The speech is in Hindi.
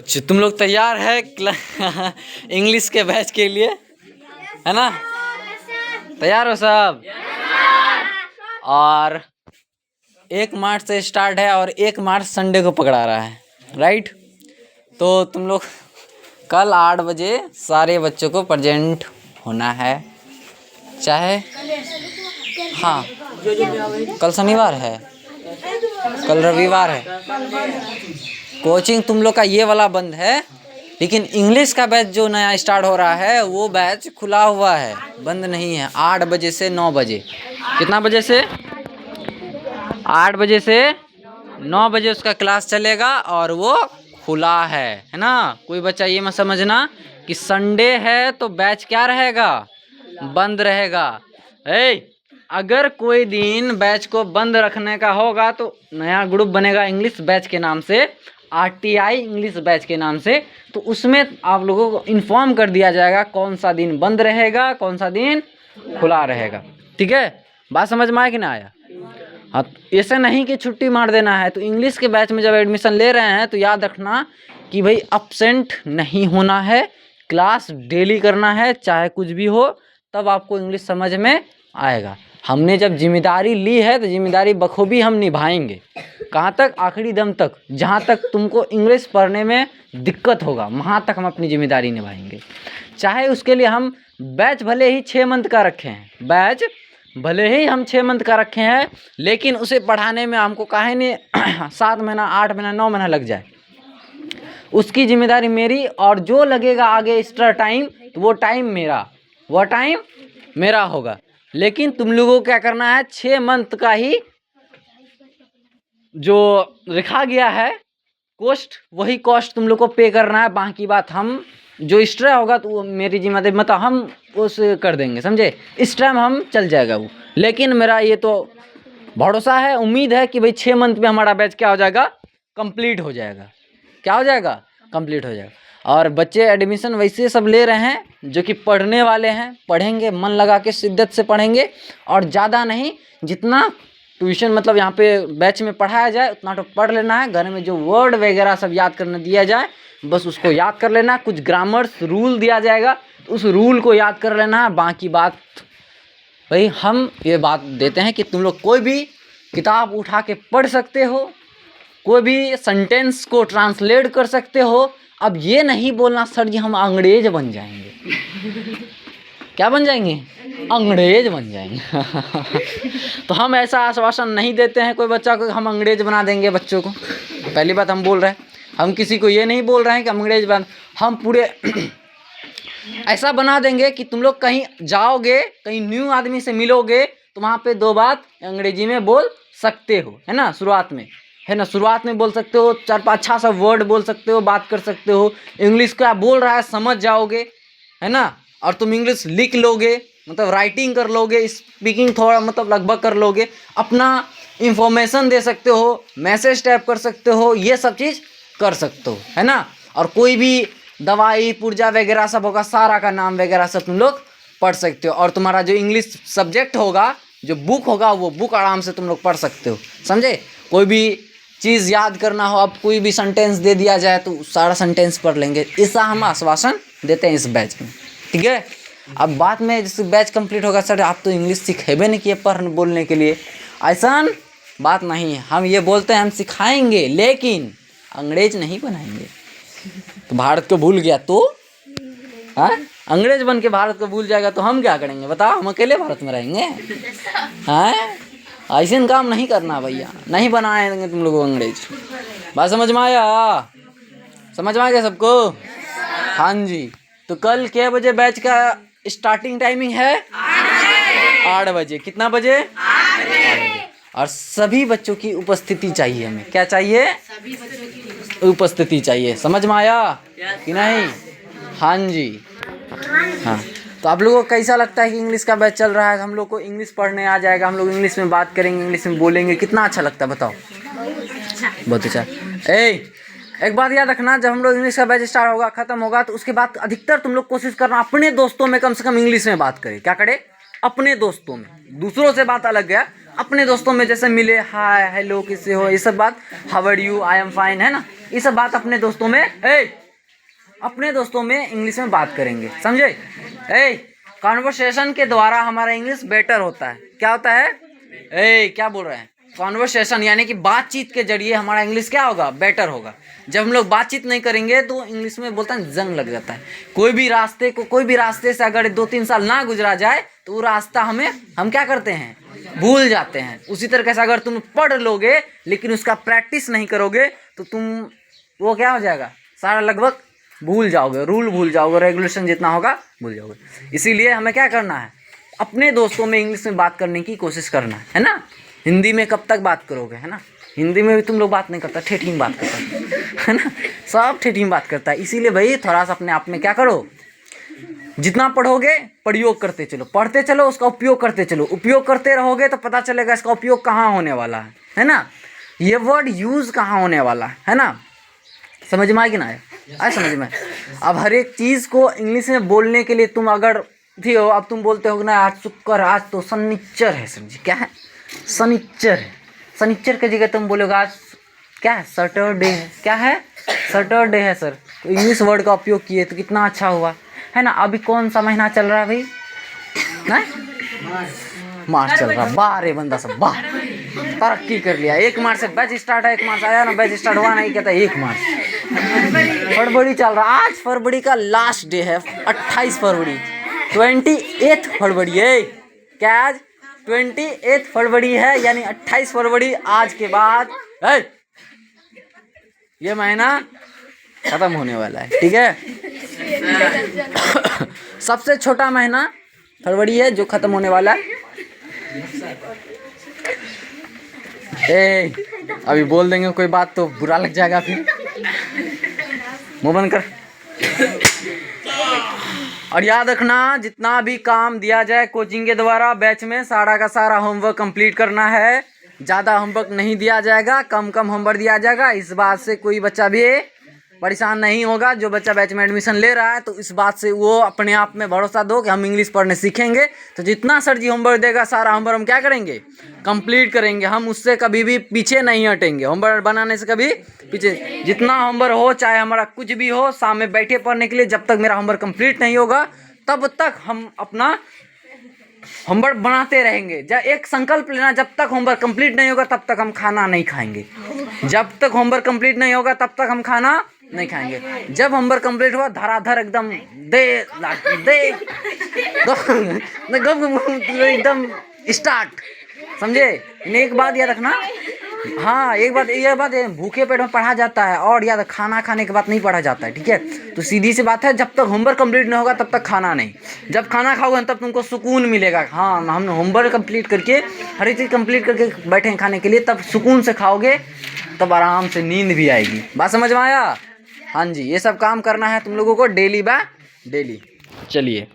अच्छा, तुम लोग तैयार है इंग्लिश के बैच के लिए, है ना? तैयार हो सब? और 1 मार्च से स्टार्ट है और 1 मार्च संडे को पकड़ा रहा है, राइट? तो तुम लोग कल 8 बजे सारे बच्चों को प्रेजेंट होना है, चाहे हाँ कल शनिवार है, कल रविवार है। कोचिंग तुम लोग का ये वाला बंद है, लेकिन इंग्लिश का बैच जो नया स्टार्ट हो रहा है वो बैच खुला हुआ है, बंद नहीं है। 8 बजे से 9 बजे। कितना बजे से? 8 बजे से 9 बजे उसका क्लास चलेगा और वो खुला है ना? कोई बच्चा ये मत समझना कि संडे है तो बैच क्या रहेगा, बंद रहेगा। अगर कोई दिन बैच को बंद रखने का होगा तो नया ग्रुप बनेगा इंग्लिश बैच के नाम से, RTI इंग्लिश बैच के नाम से। तो उसमें आप लोगों को इन्फॉर्म कर दिया जाएगा कौन सा दिन बंद रहेगा, कौन सा दिन खुला रहेगा। ठीक है, बात समझ में आया कि ना आया? हाँ, ऐसा नहीं कि छुट्टी मार देना है। तो इंग्लिश के बैच में जब एडमिशन ले रहे हैं तो याद रखना कि भाई अपसेंट नहीं होना है, क्लास डेली करना है, चाहे कुछ भी हो, तब आपको इंग्लिश समझ में आएगा। हमने जब जिम्मेदारी ली है तो जिम्मेदारी बखूबी हम निभाएंगे। कहाँ तक? आखिरी दम तक। जहाँ तक तुमको इंग्लिश पढ़ने में दिक्कत होगा वहाँ तक हम अपनी जिम्मेदारी निभाएंगे। चाहे उसके लिए हम बैच भले ही 6 मंथ का रखे हैं, बैच भले ही हम 6 मंथ का रखे हैं, लेकिन उसे पढ़ाने में हमको काहे नहीं 7 महीना 8 महीना 9 महीना लग जाए, उसकी जिम्मेदारी मेरी। और जो लगेगा आगे एक्स्ट्रा टाइम तो वो टाइम मेरा होगा। लेकिन तुम लोगों को क्या करना है, 6 मंथ का ही जो लिखा गया है कॉस्ट, वही कॉस्ट तुम लोग को पे करना है। बाकी बात हम जो एक्स्ट्रा होगा तो वो मेरी जिम्मेदारी, मतलब हम उस कर देंगे, समझे? इस टाइम हम चल जाएगा वो। लेकिन मेरा ये तो भरोसा है, उम्मीद है कि भाई 6 मंथ में हमारा बैच क्या हो जाएगा, कंप्लीट हो जाएगा। क्या हो जाएगा? कंप्लीट हो जाएगा। और बच्चे एडमिशन वैसे सब ले रहे हैं जो कि पढ़ने वाले हैं, पढ़ेंगे, मन लगा के शिद्दत से पढ़ेंगे, और ज़्यादा नहीं, जितना ट्यूशन मतलब यहाँ पे बैच में पढ़ाया जाए उतना तो पढ़ लेना है। घर में जो वर्ड वगैरह सब याद करने दिया जाए बस उसको याद कर लेना। कुछ ग्रामर्स रूल दिया जाएगा तो उस रूल को याद कर लेना है। बाकी बात भाई हम ये बात देते हैं कि तुम लोग कोई भी किताब उठा के पढ़ सकते हो, कोई भी सेंटेंस को ट्रांसलेट कर सकते हो। अब ये नहीं बोलना सर जी हम अंग्रेज बन जाएंगे। क्या बन जाएंगे? अंग्रेज बन जाएंगे। तो हम ऐसा आश्वासन नहीं देते हैं कोई बच्चा को हम अंग्रेज बना देंगे बच्चों को। पहली बात हम बोल रहे हैं, हम किसी को ये नहीं बोल रहे हैं कि अंग्रेज बन, हम पूरे ऐसा बना देंगे कि तुम लोग कहीं जाओगे, कहीं न्यू आदमी से मिलोगे तो वहाँ पे 2 बात अंग्रेजी में बोल सकते हो, है ना? शुरुआत में, है ना? शुरुआत में बोल सकते हो, 4-5 अच्छा सा वर्ड बोल सकते हो, बात कर सकते हो। इंग्लिश क्या बोल रहा है समझ जाओगे, है ना? और तुम इंग्लिश लिख लोगे, मतलब राइटिंग कर लोगे, स्पीकिंग थोड़ा मतलब लगभग कर लोगे, अपना इंफॉर्मेशन दे सकते हो, मैसेज टाइप कर सकते हो, ये सब चीज़ कर सकते हो, है ना? और कोई भी दवाई पुर्जा वगैरह सब होगा, सारा का नाम वगैरह सब तुम लोग पढ़ सकते हो। और तुम्हारा जो इंग्लिश सब्जेक्ट होगा, जो बुक होगा, वो बुक आराम से तुम लोग पढ़ सकते हो, समझे? कोई भी चीज़ याद करना हो, अब कोई भी सेंटेंस दे दिया जाए तो सारा सेंटेंस पढ़ लेंगे। ऐसा हम आश्वासन देते हैं इस बैच में, ठीक है? अब बाद में जैसे बैच कंप्लीट होगा, सर आप तो इंग्लिश सिखेबे नहीं किए पढ़ने बोलने के लिए, ऐसा बात नहीं है। हम ये बोलते हैं हम सिखाएंगे लेकिन अंग्रेज नहीं बनाएंगे। तो भारत को भूल गया तो हाँ, अंग्रेज बन के भारत को भूल जाएगा तो हम क्या करेंगे बताओ? हम अकेले भारत में रहेंगे? हैं, ऐसे काम नहीं करना भैया, नहीं बनाएंगे तुम लोगों को अंग्रेज। बात समझ में आया? समझ में आ गया सबको? हाँ जी। तो कल क्या बजे बैच का स्टार्टिंग टाइमिंग है? 8 बजे। कितना बजे? 8 बजे। और सभी बच्चों की उपस्थिति चाहिए हमें। क्या चाहिए? सभी बच्चों की उपस्थिति चाहिए। समझ में आया कि नहीं? हाँ जी। हाँ, तो आप लोगों को कैसा लगता है कि इंग्लिश का बैच चल रहा है? हम लोग को इंग्लिश पढ़ने आ जाएगा, हम लोग इंग्लिश में बात करेंगे, इंग्लिश में बोलेंगे, कितना अच्छा लगता है बताओ? बहुत अच्छा। एक बात याद रखना, जब हम लोग इंग्लिश का बैच स्टार्ट होगा, खत्म होगा, तो उसके बाद अधिकतर तुम लोग कोशिश करना अपने दोस्तों में कम से कम इंग्लिश में बात करें। क्या करें? अपने दोस्तों में। दूसरों से बात अलग है, अपने दोस्तों में जैसे मिले हाय हेलो किससे हो, ये सब बात, how are you, I am fine, है ना, ये सब बात अपने दोस्तों में अपने दोस्तों में इंग्लिश में बात करेंगे, समझे। कॉन्वर्सेशन के द्वारा हमारा इंग्लिश बेटर होता है। क्या होता है, क्या बोल रहे हैं, कॉन्वर्सेशन यानी कि बातचीत के जरिए हमारा इंग्लिश क्या होगा, बेटर होगा। जब हम लोग बातचीत नहीं करेंगे तो इंग्लिश में बोलते हैं जंग लग जाता है। कोई भी रास्ते से अगर 2-3 साल ना गुजरा जाए तो वो रास्ता हम क्या करते हैं, भूल जाते हैं। उसी तरीके से अगर तुम पढ़ लोगे लेकिन उसका प्रैक्टिस नहीं करोगे तो तुम वो क्या हो जाएगा, सारा लगभग भूल जाओगे, रूल भूल जाओगे, रेगुलेशन जितना होगा भूल जाओगे। इसीलिए हमें क्या करना है, अपने दोस्तों में इंग्लिश में बात करने की कोशिश करना है ना। हिंदी में कब तक बात करोगे, है ना, हिंदी में भी तुम लोग बात नहीं करता, ठेठी में बात करता है ना, सब ठेठी में बात करता है। इसीलिए भाई थोड़ा सा अपने आप में क्या करो, जितना पढ़ोगे प्रयोग करते चलो, पढ़ते चलो, उसका उपयोग करते चलो, उपयोग करते रहोगे तो पता चलेगा इसका उपयोग कहाँ होने वाला है ना, ये वर्ड यूज़ कहाँ होने वाला है ना। समझ में आएगी ना, आए समझ में। अब हर एक चीज़ को इंग्लिश में बोलने के लिए तुम अगर भी हो, अब तुम बोलते हो ना आज शुक्र, आज तो शनिचर है, समझी क्या है, शनिचर है, शनिचर की जगह तुम बोलोगे आज क्या है, सैटरडे है, क्या है, सैटरडे है सर। तो इंग्लिश वर्ड का उपयोग किए तो कितना अच्छा हुआ, है ना। अभी कौन सा महीना चल रहा है भाई, मार्च चल रहा, वाह रे बंदा सब, वाह तरक्की कर लिया। 1 मार्च से बैच स्टार्ट है, 1 मार्च आया ना, बैच स्टार्ट हुआ नहीं, कहता 1 मार्च, फरवरी चल रहा। आज फरवरी का लास्ट डे है, 28 फरवरी, 28 फरवरी है क्या, आज 28 फरवरी है, यानी 28 फरवरी आज के बाद ये महीना खत्म होने वाला है, ठीक है। सबसे छोटा महीना फरवरी है जो खत्म होने वाला है। अभी बोल देंगे कोई बात तो बुरा लग जाएगा, फिर मुंह बंद कर। और याद रखना, जितना भी काम दिया जाए कोचिंग के द्वारा बैच में, सारा का सारा होमवर्क कंप्लीट करना है। ज़्यादा होमवर्क नहीं दिया जाएगा, कम होमवर्क दिया जाएगा। इस बात से कोई बच्चा भी परेशान नहीं होगा। जो बच्चा बैच में एडमिशन ले रहा है तो इस बात से वो अपने आप में भरोसा दो कि हम इंग्लिश पढ़ने सीखेंगे। तो जितना सर जी होमवर्क देगा सारा होमवर्क हम क्या करेंगे, कंप्लीट करेंगे। हम उससे कभी भी पीछे नहीं हटेंगे, होमवर्क बनाने से कभी पीछे। जितना होमवर्क हो, चाहे हमारा कुछ भी हो, शाम में बैठे पढ़ने के लिए, जब तक मेरा होमवर्क कंप्लीट नहीं होगा तब तक हम अपना होमवर्क बनाते रहेंगे। जब एक संकल्प लेना, जब तक होमवर्क कंप्लीट नहीं होगा तब तक हम खाना नहीं खाएंगे। जब तक होमवर्क कंप्लीट नहीं होगा तब तक हम खाना नहीं खाएंगे। जब होमवर्क कंप्लीट हुआ धराधर एकदम एकदम स्टार्ट, समझे। एक बात याद रखना, हाँ एक बात भूखे पेट में पढ़ा जाता है और याद खाना खाने के बाद नहीं पढ़ा जाता है, ठीक है। तो सीधी सी बात है, जब तक होमवर्क कंप्लीट नहीं होगा तब तक खाना नहीं। जब खाना खाओगे तब तुमको सुकून मिलेगा। हाँ, हम होमवर्क कंप्लीट करके, हर एक चीज़ कंप्लीट करके बैठे हैं खाने के लिए, तब सुकून से खाओगे, तब आराम से नींद भी आएगी। बात समझ में आया। हाँ जी, ये सब काम करना है तुम लोगों को डेली बाय डेली। चलिए।